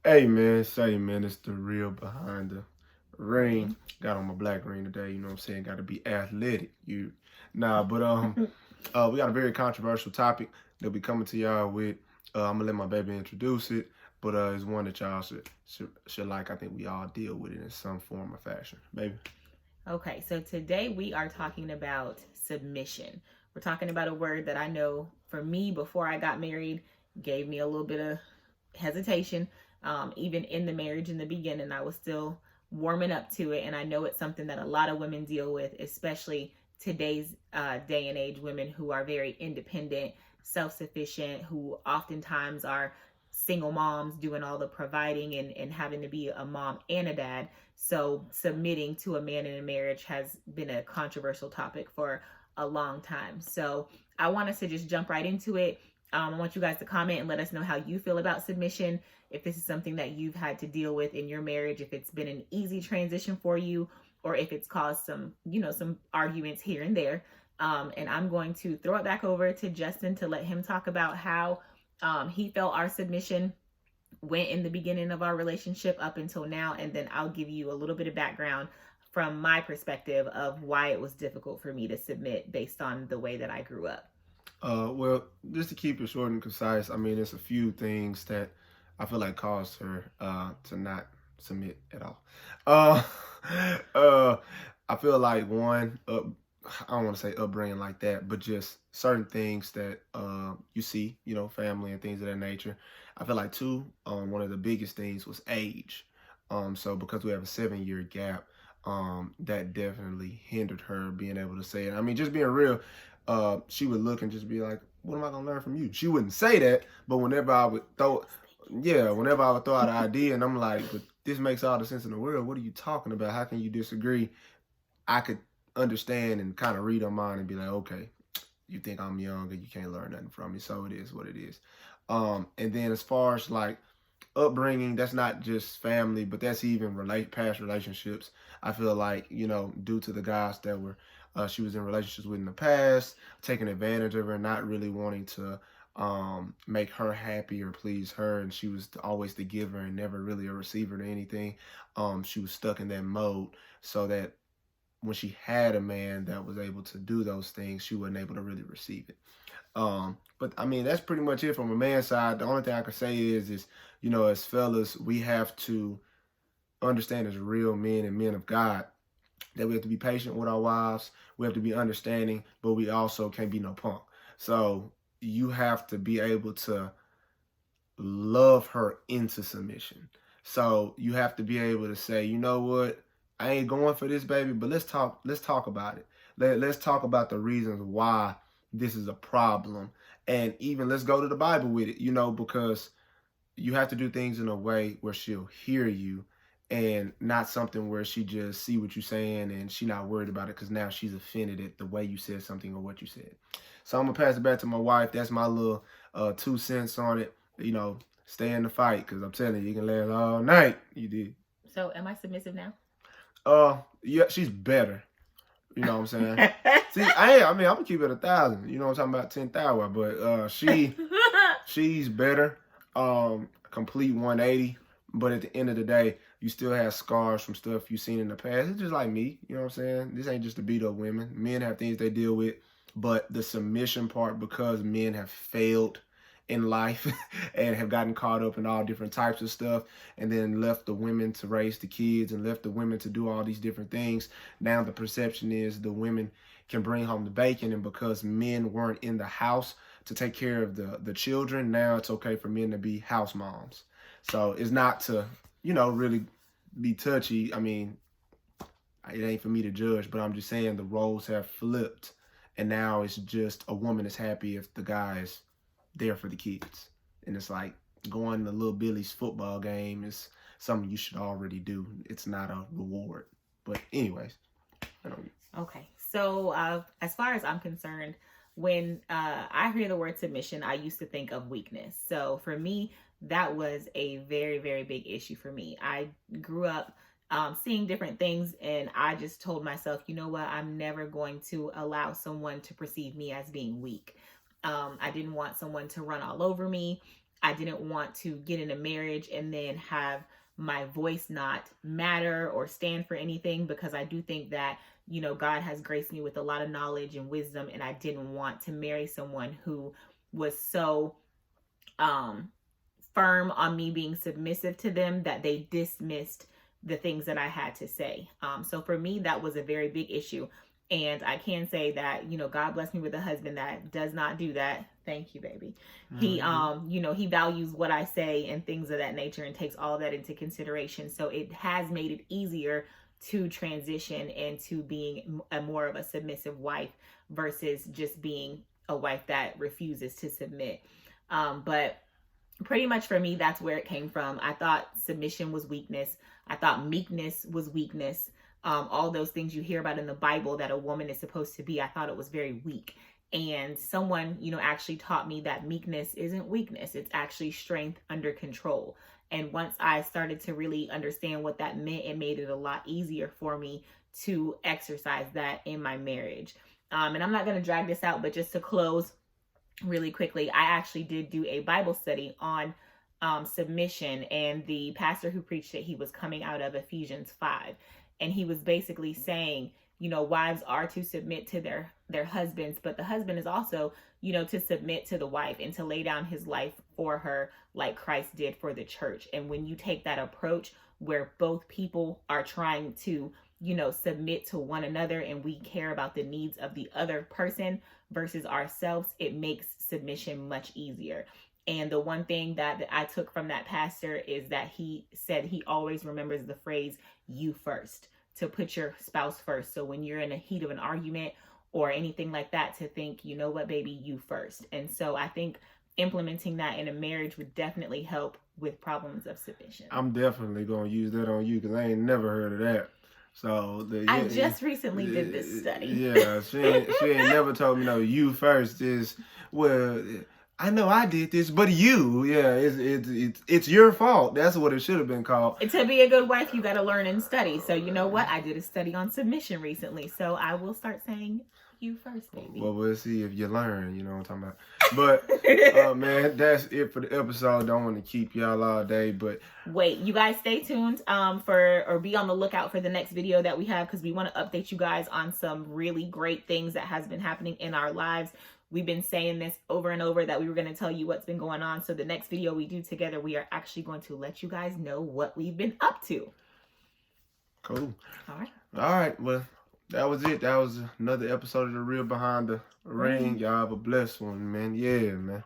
Hey man, say man, it's the real behind the ring. Got on my black ring today, you know what I'm saying? Gotta be athletic. You nah, but we got a very controversial topic that we coming to y'all with. I'm gonna let my baby introduce it, but it's one that y'all should like. I think we all deal with it in some form or fashion. Baby. Okay, so today we are talking about submission. We're talking about a word that I know for me before I got married gave me a little bit of hesitation. Even in the marriage in the beginning, I was still warming up to it. And I know it's something that a lot of women deal with, especially today's day and age women who are very independent, self sufficient, who oftentimes are single moms doing all the providing and having to be a mom and a dad. So submitting to a man in a marriage has been a controversial topic for a long time. So I want us to just jump right into it. I want you guys to comment and let us know how you feel about submission. If this is something that you've had to deal with in your marriage, if it's been an easy transition for you, or if it's caused some arguments here and there. And I'm going to throw it back over to Justin to let him talk about how he felt our submission went in the beginning of our relationship up until now, and then I'll give you a little bit of background from my perspective of why it was difficult for me to submit based on the way that I grew up. Well, just to keep it short and concise, I mean, there's a few things that I feel like caused her to not submit at all. Uh, uh, I feel like one, I don't want to say upbringing like that, but just certain things that you see, family and things of that nature. I feel like two, one of the biggest things was age. So because we have a 7 year gap, that definitely hindered her being able to say it. I mean, just being real, she would look and just be like, "What am I gonna learn from you?" She wouldn't say that, but whenever I would throw, yeah, whenever I would throw out an idea, and I'm like, "But this makes all the sense in the world. What are you talking about? How can you disagree?" I could understand and kind of read her mind and be like, "Okay, you think I'm young and you can't learn nothing from me, so it is what it is." And then as far as like upbringing, that's not just family, but that's even past relationships. I feel like, due to the guys that were she was in relationships with in the past, taking advantage of her, not really wanting to make her happy or please her, and she was always the giver and never really a receiver to anything. She was stuck in that mode, so that when she had a man that was able to do those things, she wasn't able to really receive it. But I mean, that's pretty much it from a man's side. The only thing I can say is, as fellas, we have to understand as real men and men of God that we have to be patient with our wives. We have to be understanding, but we also can't be no punk. So you have to be able to love her into submission. So you have to be able to say, you know what, I ain't going for this, baby, but let's talk about it. Let's talk about the reasons why this is a problem. And even let's go to the Bible with it, because you have to do things in a way where she'll hear you and not something where she just see what you're saying and she not worried about it because now she's offended at the way you said something or what you said. So I'm gonna pass it back to my wife. That's my little 2 cents on it. Stay in the fight because I'm telling you, you can last all night. You did. So, am I submissive now? Yeah, she's better. You know what I'm saying? See, I mean, I'm gonna keep it 1,000. You know what I'm talking about, 10,000. But she's better. Complete 180. But at the end of the day, you still have scars from stuff you've seen in the past. It's just like me. You know what I'm saying? This ain't just to beat up women. Men have things they deal with. But the submission part, because men have failed in life and have gotten caught up in all different types of stuff and then left the women to raise the kids and left the women to do all these different things. Now the perception is the women can bring home the bacon, and because men weren't in the house to take care of the children, now it's okay for men to be house moms. So it's not to, really be touchy. I mean, it ain't for me to judge, but I'm just saying the roles have flipped, and now it's just a woman is happy if the guy is there for the kids. And it's like going to little Billy's football game is something you should already do. It's not a reward. But anyways, I don't. Okay, so as far as I'm concerned, when I hear the word submission, I used to think of weakness. So for me, that was a very, very big issue for me. I grew up seeing different things, and I just told myself, you know what, I'm never going to allow someone to perceive me as being weak. I didn't want someone to run all over me. I didn't want to get in a marriage and then have my voice not matter or stand for anything, because I do think that, God has graced me with a lot of knowledge and wisdom, and I didn't want to marry someone who was so um firm on me being submissive to them that they dismissed the things that I had to say. So for me, that was a very big issue. And I can say that, God blessed me with a husband that does not do that. Thank you, baby. He, Mm-hmm. he values what I say and things of that nature and takes all that into consideration. So it has made it easier to transition into being a more of a submissive wife versus just being a wife that refuses to submit. But pretty much for me, that's where it came from. I thought submission was weakness. I thought meekness was weakness. All those things you hear about in the Bible that a woman is supposed to be, I thought it was very weak. And someone, actually taught me that meekness isn't weakness, it's actually strength under control. And once I started to really understand what that meant, it made it a lot easier for me to exercise that in my marriage. And I'm not going to drag this out, but just to close, really quickly, I actually did do a Bible study on submission, and the pastor who preached it, he was coming out of Ephesians 5, and he was basically saying, wives are to submit to their husbands, but the husband is also, to submit to the wife and to lay down his life for her like Christ did for the church. And when you take that approach where both people are trying to, submit to one another, and we care about the needs of the other person versus ourselves, it makes submission much easier. And the one thing that I took from that pastor is that he said he always remembers the phrase, you first, to put your spouse first. So when you're in the heat of an argument or anything like that, to think, you know what, baby, you first. And so I think implementing that in a marriage would definitely help with problems of submission. I'm definitely gonna use that on you because I ain't never heard of that. So I just recently did this study. yeah, she ain't never told me no. You first is well. I know I did this, but you, yeah, it's your fault. That's what it should have been called. To be a good wife, you got to learn and study. So you know what? I did a study on submission recently, so I will start saying you first, baby. Well, we'll see if you learn. You know what I'm talking about. But man, that's it for the episode. Don't want to keep y'all all day, but wait, you guys stay tuned or be on the lookout for the next video that we have, because we want to update you guys on some really great things that has been happening in our lives. We've been saying this over and over that we were going to tell you what's been going on. So the next video we do together, we are actually going to let you guys know what we've been up to. Cool. All right. All right. Well, that was it. That was another episode of The Real Behind the Ring. Y'all have a blessed one, man. Yeah, man.